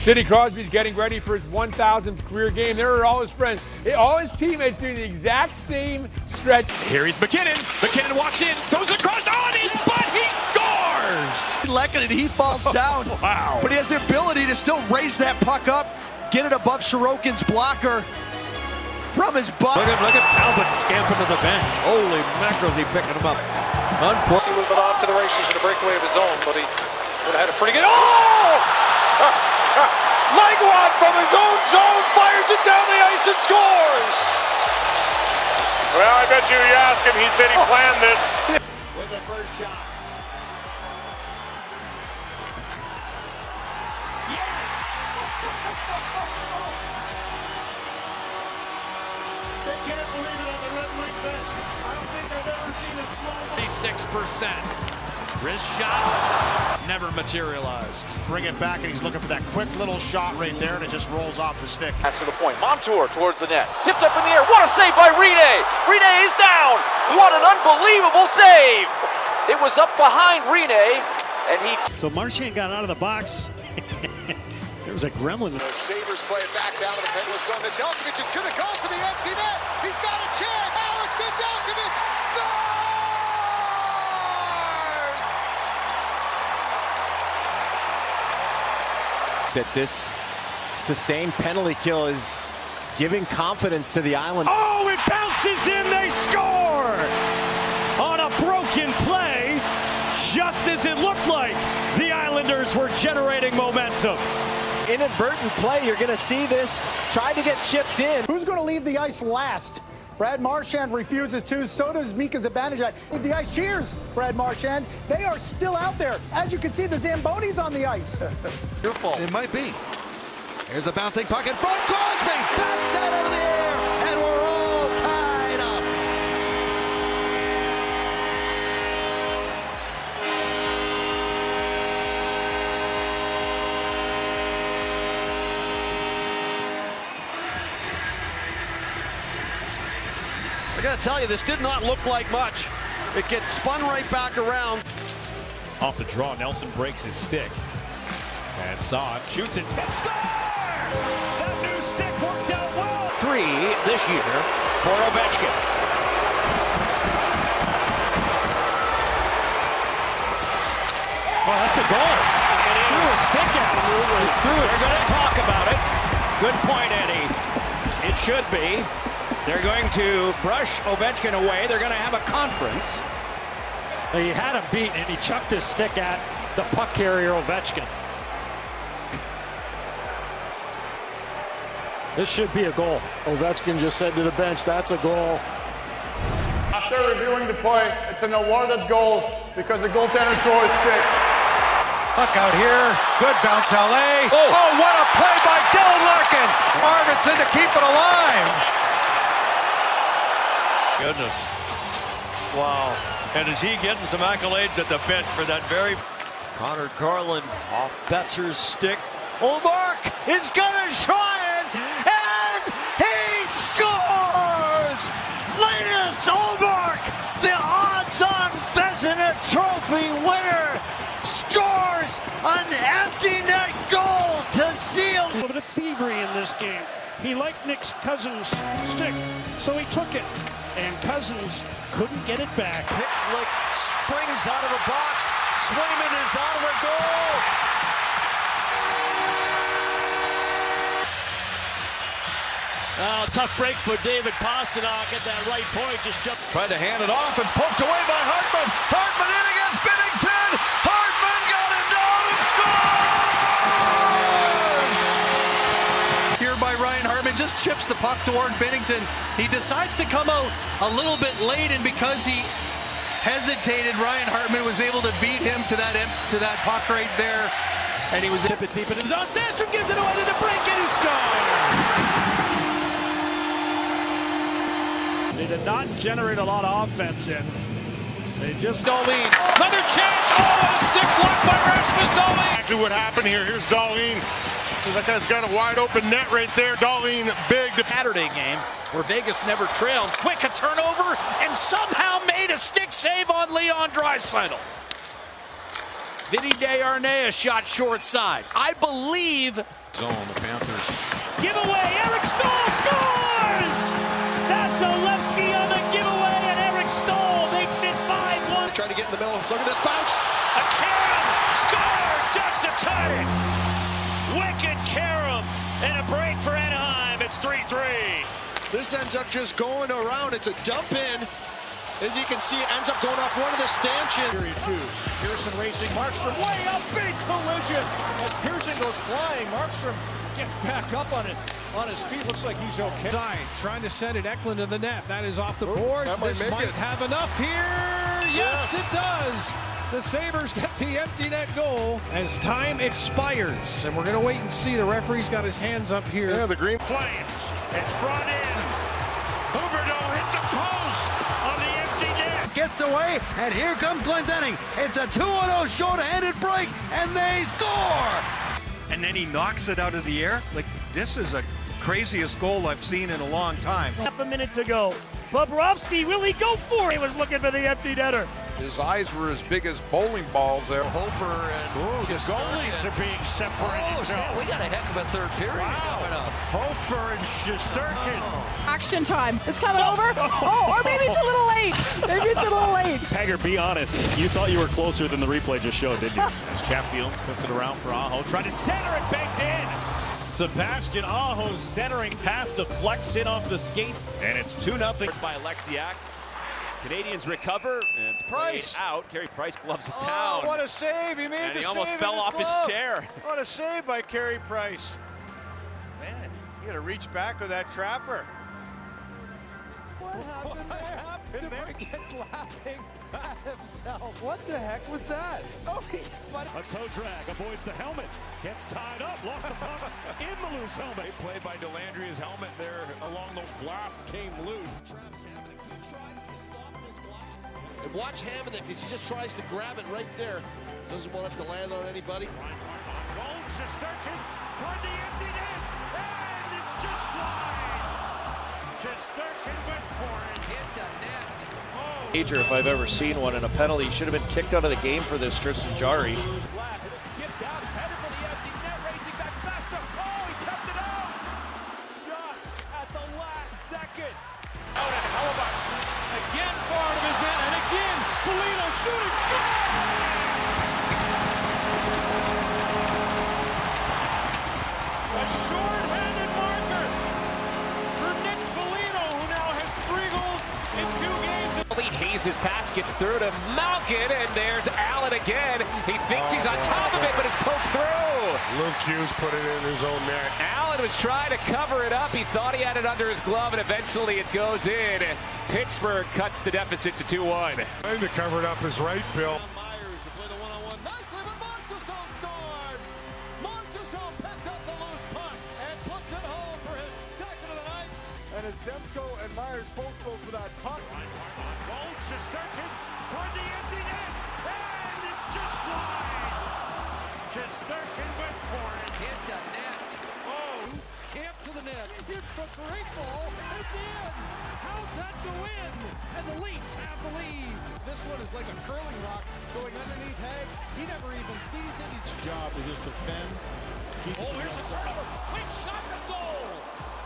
Sidney Crosby's getting ready for his 1,000th career game. There are all his friends, all his teammates doing the exact same stretch. Here he's McKinnon. McKinnon walks in, throws it across on his butt. He scores! Leckett, he falls down. Wow. But he has the ability to still raise that puck up, get it above Sorokin's blocker from his butt. Look at Talbot scampering to the bench. Holy mackerel, he picking him up. He moving off to the races in a breakaway of his own, but he would have had a pretty good. Oh! Langwad from his own zone fires it down the ice and scores. Well, I bet you asked him, he said he planned this. With the first shot. Yes! They can't believe it on the Red Wing bench. I don't think I've ever seen a slow. 36%. Wrist shot never materialized. Bring it back, and he's looking for that quick little shot right there, and it just rolls off the stick. That's to the point. Montour towards the net. Tipped up in the air. What a save by Rene. Rene is down. What an unbelievable save. It was up behind Rene, and he... So Marchand got out of the box. There was a gremlin. The Sabres play it back down to the Penguin zone. Nedeljkovic is going to go for the empty net. He's got a chance. Alex Nedeljkovic scores! That this sustained penalty kill is giving confidence to the Islanders. Oh, it bounces in, they score! On a broken play, just as it looked like the Islanders were generating momentum. Inadvertent play, you're going to see this. Tried to get chipped in. Who's going to leave the ice last? Brad Marchand refuses to, so does Mika Zibanejad. Leave the ice, cheers, Brad Marchand. They are still out there. As you can see, the Zamboni's on the ice. Your fault. It might be. Here's a bouncing puck in front. Crosby bats it out of the air, and we're all tied up. I gotta tell you, this did not look like much. It gets spun right back around. Off the draw, Nelson breaks his stick. And saw it, shoots it, score! That new stick worked out well! 3 this year for Ovechkin. Oh, that's a goal. It threw a stick at him. They're going to talk about it. Good point, Eddie. It should be. They're going to brush Ovechkin away. They're going to have a conference. He had him beat, and he chucked his stick at the puck carrier, Ovechkin. This should be a goal. Ovechkin just said to the bench, that's a goal. After reviewing the play, it's an awarded goal because the goaltender threw his stick. Puck out here. Good bounce, LA. Oh, what a play by Dylan Larkin. Arvidsson to keep it alive. Goodness. Wow. And is he getting some accolades at the bench for that very... Connor Garland off Besser's stick. Olmark is gonna try it, and he scores! Linus Olmark, the odds-on Vezina Trophy winner, scores an empty net goal to seal. A little bit of thievery in this game. He liked Nick Cousins' stick, so he took it. And Cousins couldn't get it back. Pitlick springs out of the box. Swayman is out of the goal. Oh, tough break for David Pastrnak at that right point. Just jumped. Tried to hand it off. It's poked away by Hartman. Hartman in against Binnington. Hartman got it down and scores! Here by Ryan Hartman, just chips the puck toward Binnington. He decides to come out a little bit late, and because he hesitated, Ryan Hartman was able to beat him to that puck right there. And he was Tip it deep in his own. Sandstrom gives it away to the brink, and he scores! They did not generate a lot of offense in. They just Goalie. Another chance. Oh, a stick blocked by Rasmus Dahlin. Exactly what happened here. Here's Dahlin. That guy's got a wide open net right there. Dahlin, big. Saturday game where Vegas never trailed. Quick a turnover and somehow made a stick save on Leon Draisaitl. Vinny Desharnais shot short side. I believe Zone, the Panthers. Giveaway, Eric Stahl scores! Vasilevsky on the giveaway, and Eric Stahl makes it 5-1. Trying to get in the middle. Look at this bounce. A Karam score just to tie it. Wicked Karam and a break for Anaheim. It's 3-3. This ends up just going around. It's a dump in. As you can see, it ends up going off one of the stanchions. Period 2. Pearson racing. Markstrom way up. Big collision. As Pearson goes flying, Markstrom gets back up on it. On his feet. Looks like he's okay. Trying to send it Eklund to the net. That is off the boards. This might have enough here. Yes, it does. The Sabres get the empty net goal as time expires. And we're going to wait and see. The referee's got his hands up here. Yeah, the green Flames. It's brought in. Huberdeau hit the post on the empty net. Gets away, and here comes Glendening. It's a 2-0 short-handed break, and they score! And then he knocks it out of the air. Like, this is the craziest goal I've seen in a long time. Half a minute to go. Bobrovsky, will he go for it? He was looking for the empty netter. His eyes were as big as bowling balls there. Hofer and the goalies are being separated. We got a heck of a third period coming up. Hofer and Shesterkin. Action time. It's coming over. Oh, or maybe it's a little late. Maybe it's a little late. Hager, be honest. You thought you were closer than the replay just showed, didn't you? As Chatfield puts it around for Aho. Trying to center it, banked in. Sebastian Aho's centering pass deflects in off the skate, and it's 2-0. By Alexiak. Canadians recover, and it's Price out. Carey Price gloves it down. Oh, what a save! He made and the he save almost fell off his chair. What a save by Carey Price. Man, you got to reach back with that trapper. What happened there? DeBrincat's laughing at himself. What the heck was that? Oh, a toe drag, avoids the helmet, gets tied up, lost the puck in the loose helmet. Great play by Delandry. His helmet there along the glass came loose. And watch Hammond because he just tries to grab it right there. Doesn't want it to land on anybody. Goal, Shesterkin toward the empty net, and it's just flying. Shesterkin went for it. Hit the net. Oh. Major, if I've ever seen one, in a penalty. He should have been kicked out of the game for this, Tristan Jarry. Shooting score! A short-handed marker for Nick Foligno, who now has 3 goals in 2 games. Hayes' pass gets through to Malkin, and there's Allen again. He thinks he's on top of it, but it's poked through. Luke Hughes put it in his own net. Allen was trying to cover it up. He thought he had it under his glove, and eventually it goes in. Pittsburgh cuts the deficit to 2-1. Trying to cover it up is right, Bill. Myers to play the one-on-one nicely, but Montesson scores! Montesson picks up the loose puck and puts it home for his second of the night. And as Demko and Myers both go for that puck. Goal, Shesterkin toward the empty net, and it's just flying. Shesterkin went for it. Hit the net. Oh, Camp to the net. It's a great ball. It's in. How's that go in? And the Leafs have the lead. This one is like a curling rock going underneath Hag. He never even sees it. His job is just defend. Oh, here's a sort of a quick shot to goal.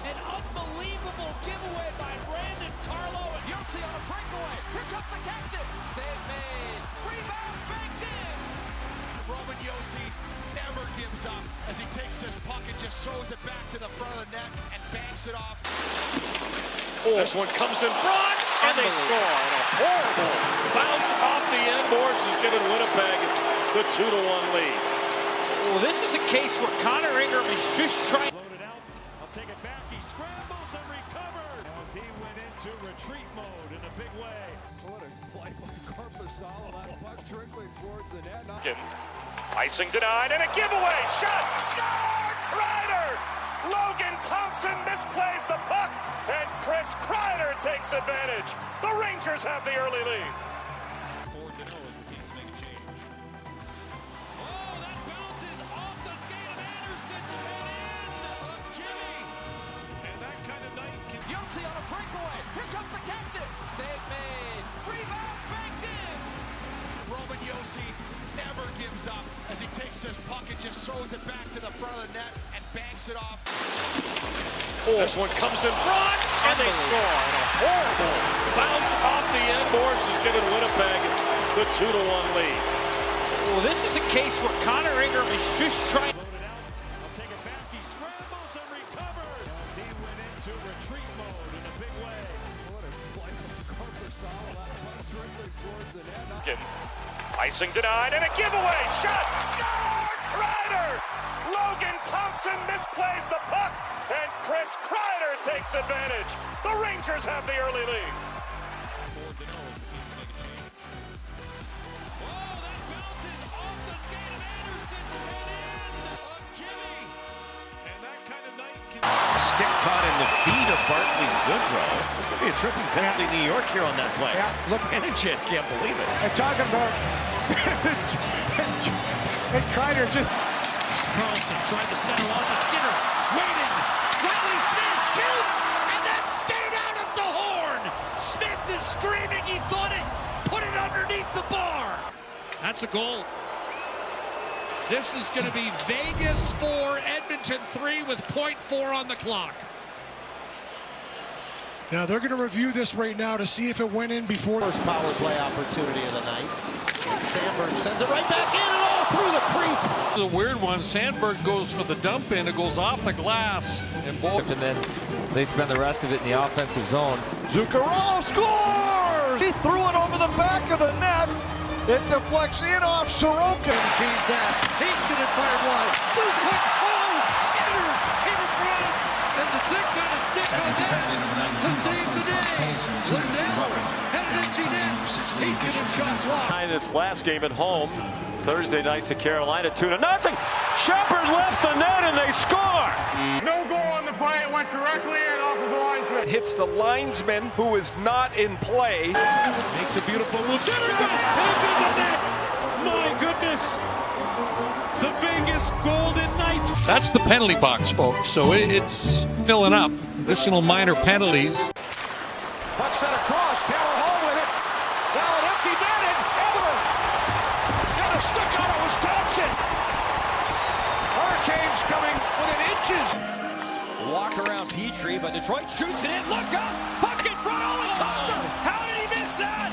An unbelievable giveaway by Brandon Carlo. And Yossi on a breakaway. Here comes the captain. Save made. Rebound backed in. Roman Yossi never gives up as he takes this puck and just throws it back to the front of the net and banks it off. Oh. This one comes in front, and they score. And a horrible bounce off the end boards has given Winnipeg the 2-1 lead. Well, this is a case where Connor Ingram is just trying. Loaded out. I'll take it back. He scrambles and recovers as he went into retreat mode in a big way. What a play by Corpusalo. That puck trickling towards the net. Icing denied, and a giveaway shot. Score! Kreider! Logan Thompson misplays the puck, and Chris Kreider takes advantage. The Rangers have the early lead. 4-0 as the Kings make a change. Oh, that bounces off the skate of Anderson and in of Jimmy. And that kind of night can... Yossi on a breakaway. Here comes the captain. Save made. Rebound backed in. Roman Yossi never gives up as he takes this puck and just throws it back to the front of the net and dumps it off. This one comes in front, and they score. And a horrible bounce off the end boards has given Winnipeg the 2-1 lead. Well, this is a case where Connor Ingram is just trying. I'll take it back. He scrambles and recovers. He went into retreat mode in a big way. What a play from Corpusalo. That punt dribbling towards the net. Icing denied, and a giveaway shot. Score! Kreider! Logan Thompson misplays the puck, and Chris Kreider takes advantage. The Rangers have the early lead. Stick caught in the feet of Bartley Goodrow. Could be a tripping penalty New York here on that play. Yeah. Look, Benachet can't believe it. I'm talking about and Kreider just. Carlson tried to settle on the Skinner. Waiting. Riley Smith shoots and then stayed out at the horn. Smith is screaming. He thought it. Put it underneath the bar. That's a goal. This is going to be Vegas 4, Edmonton 3 with .4 on the clock. Now they're going to review this right now to see if it went in before. First power play opportunity of the night. And Sandberg sends it right back in and all through the crease. It's a weird one. Sandberg goes for the dump in. It goes off the glass. And then they spend the rest of it in the offensive zone. Zuccarello scores! He threw it over the back of the net. It deflects in off Sorokin. Change that. Hasted it fired wide. Loose puck. Oh! Skinner came across. And the Zick got a stick on that to save the day. Lindell had an empty net. Hasted and shot blocked. In its last game at home, Thursday night to Carolina, 2-0. Shepard left the net and they score. No goal on the play. It went directly in off of the linesman. hits the linesman who is not in play. Makes a beautiful move. Into the net. My goodness. The Vegas Golden Knights. That's the penalty box, folks. So it's filling up. Additional minor penalties. Puck set across. Taylor Hall with it. Now an empty net and Eber got a stick on it. Was Thompson. Hurricanes coming within inches. Walk around Petrie, but Detroit shoots it in. Look up! Puck in front. Oh, Cuthbert! How did he miss that?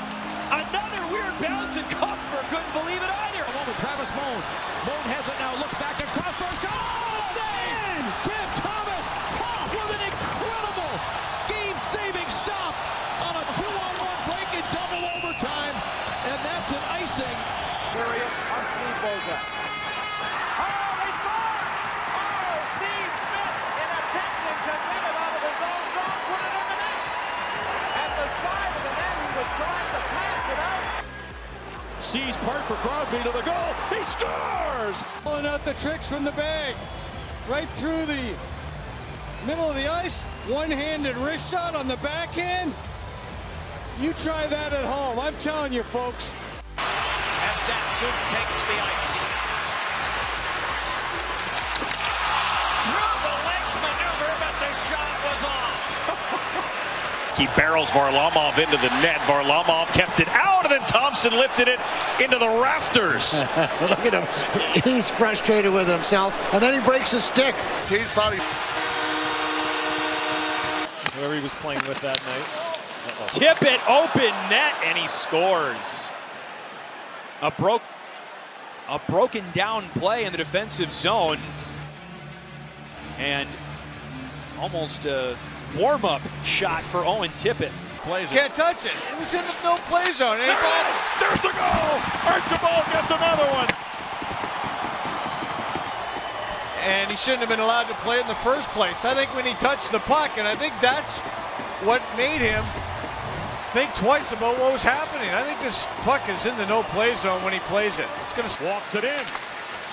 Another weird bounce, and Cuthbert couldn't believe it either. A moment, Travis Moan. Moan has it now. Looks back at Crossbar. Save! Tim Thomas with an incredible game-saving stop on a 2-on-1 break in double overtime, and that's an icing. Period on Steve Bozak. Sees part for Crosby to the goal. He scores! Pulling out the tricks from the bag. Right through the middle of the ice. One-handed wrist shot on the backhand. You try that at home. I'm telling you, folks. As Datsun takes the ice. Through the legs maneuver, but the shot was off. He barrels Varlamov into the net. Varlamov kept it out, and then Thompson lifted it into the rafters. Look at him. He's frustrated with himself, and then he breaks his stick. He's probably Whoever he was playing with that night. Tip it, open net, and he scores. A broken down play in the defensive zone, and almost a warm-up shot for Owen Tippett. Can't touch it. It was in the no play zone. There's the goal! Archibald gets another one. And he shouldn't have been allowed to play it in the first place. I think when he touched the puck, and I think that's what made him think twice about what was happening. I think this puck is in the no play zone when he plays it. It's going to Walks it in.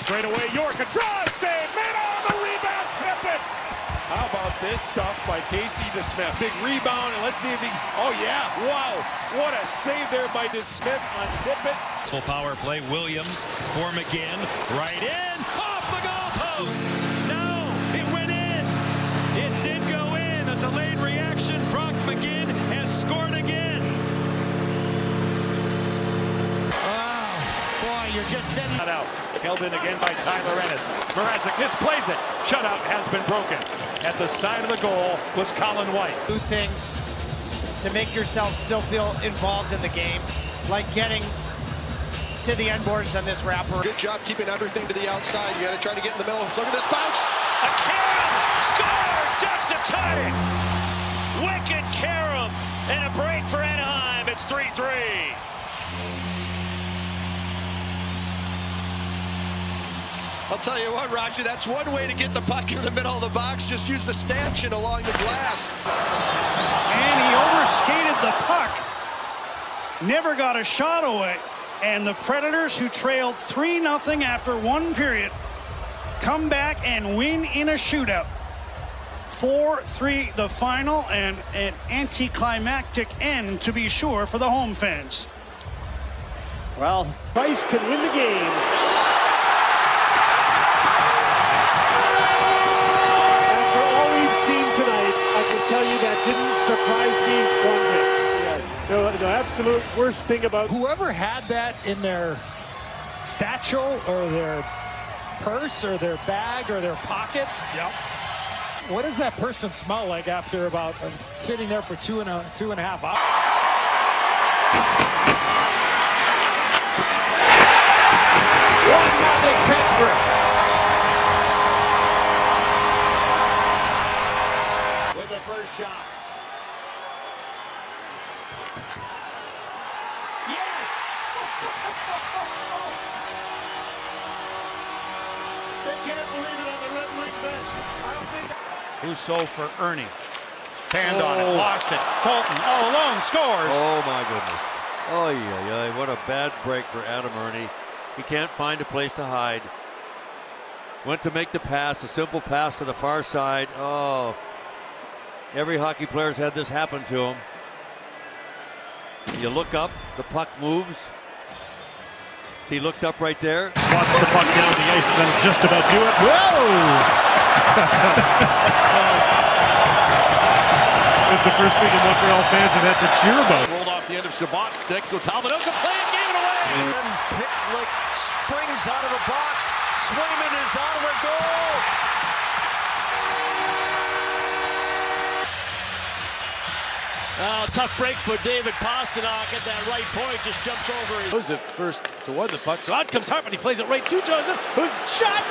Straight away, York. A drive save. Man on the rebound. Tippett. How about this stuff by Casey DeSmith? Big rebound, and let's see if he... Oh, yeah. Wow. What a save there by DeSmith on Tippett. Full power play. Williams for McGinn. Right in. Off the goalpost. No, it went in. It did go in. A delayed reaction. Brock McGinn has scored again. Wow. Boy, you're just setting Out. held in again by Tyler Ennis. Mrazek misplays it. Shutout has been broken. At the side of the goal was Colin White. Do things to make yourself still feel involved in the game, like getting to the end boards on this wrapper. Good job keeping everything to the outside. You got to try to get in the middle. Look at this bounce. A Karam score just to tie it. Wicked Karam and a break for Anaheim. It's 3-3. I'll tell you what, Roxy, that's one way to get the puck in the middle of the box. Just use the stanchion along the glass. And he overskated the puck. Never got a shot away. And the Predators, who trailed 3-0 after one period, come back and win in a shootout. 4-3 the final, and an anticlimactic end, to be sure, for the home fans. Well, Price can win the game. I can tell you that didn't surprise me one bit. Yes. The absolute worst thing about whoever had that in their satchel or their purse or their bag or their pocket. Yep. What does that person smell like after about sitting there for two and a half hours? 1-0 Pittsburgh. Shot. Yes! They can't believe it on the Red Wing bench. I don't think. Husso for Ernie. Stand on it, lost it. Colton all alone scores. Oh my goodness. Oh yeah, what a bad break for Adam Ernie. He can't find a place to hide. Went to make the pass, a simple pass to the far side. Oh. Every hockey player's had this happen to him. You look up, the puck moves. He looked up right there. Swats the puck down the ice and then just about do it. Whoa! That's the first thing the Montreal fans have had to cheer about. Rolled off the end of Shabbat's stick, so Talbot can play it, gave it away. And Pitlick springs out of the box. Swayman is out of the goal. Oh, tough break for David Pastrnak at that right point. Just jumps over. Joseph first toward the puck. So out comes Hartman. He plays it right to Joseph, who's shot.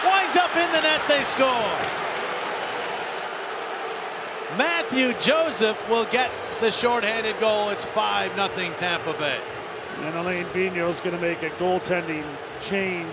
Winds up in the net. They score. Matthew Joseph will get the shorthanded goal. It's 5-0 Tampa Bay. And Alain Vigneault's going to make a goaltending change.